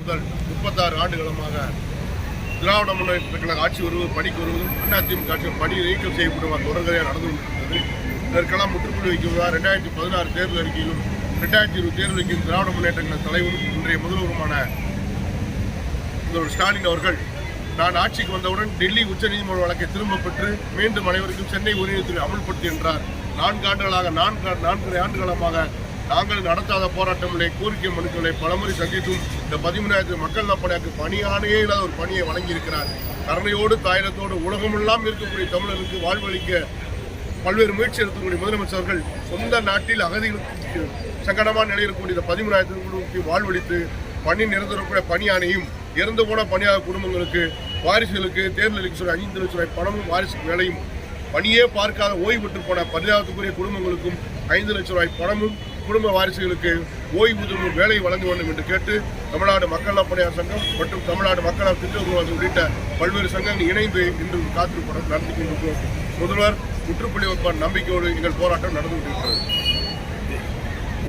முதல் 36 ஆண்டுகளமாக திராவிட முன்னேற்ற கழக ஆட்சி வருவது பணிக்கு வருவதும் அதிமுக ஆட்சி பணி நீக்கம் செய்யப்படும் தொடர்கதையாக நடந்து கொண்டிருக்கிறது. இதற்கெல்லாம் முற்றுப்புள்ளி வைக்குவதா 2016 தேர்தல் அறிக்கையிலும் 2020 தேர்தல் அறிக்கையும் திராவிட முன்னேற்ற கழக தலைவரும் இன்றைய முதல்வருமான ஸ்டாலின் அவர்கள் நான் ஆட்சிக்கு வந்தவுடன் டெல்லி உச்சநீதிமன்ற வழக்கை திரும்ப பெற்று மீண்டும் அனைவருக்கும் சென்னை உயர்நீதித்துறை அமல்படுத்தி என்றார். 4 ஆண்டுகாலமாக நாங்கள் நடத்தாத போராட்டங்களை கோரிக்கை மனுக்களை பலமுறை சந்தித்தும் இந்த 13,000 மக்கள் நலப்பணியாக்கு பணியானையே இல்லாத ஒரு பணியை வழங்கியிருக்கிறார். கருணையோடு தாயகத்தோடு உலகமெல்லாம் இருக்கக்கூடிய தமிழர்களுக்கு வாழ்வளிக்க பல்வேறு முயற்சி எடுக்கக்கூடிய முதலமைச்சர்கள் சொந்த நாட்டில் அகதிகளுக்கு சங்கடமான நிலையில் இருக்கக்கூடிய 13,000 வாழ்வளித்து பணி நிரந்தரக்கூடிய பணியானையும் இறந்து போன பணியாக குடும்பங்களுக்கு வாரிசுகளுக்கு தேர்தலுக்கு சொல்லி 5 லட்சம் ரூபாய் பணமும் வாரிசுக்கு வேலையும் பணியே பார்க்காத ஓய்வு பெற்று போன பரிதாபத்துக்குரிய குடும்பங்களுக்கும் 5 லட்சம் ரூபாய் பணமும் குடும்ப வாரிசுகளுக்கு ஓய்வூதியம் வேலை வழங்க வேண்டும் என்று கேட்டு தமிழ்நாடு மக்கள் நலப்பணியாளர் சங்கம் மற்றும் தமிழ்நாடு மக்கள் திட்ட உருவாக்கம் உள்ளிட்ட பல்வேறு சங்கங்கள் இணைந்து இன்று காத்திருப்பு நடத்தி கொண்டிருக்கிறோம். முதல்வர் முற்றுப்புள்ளி வைப்பார் நம்பிக்கையோடு எங்கள் போராட்டம் நடந்து கொண்டிருக்கிறது.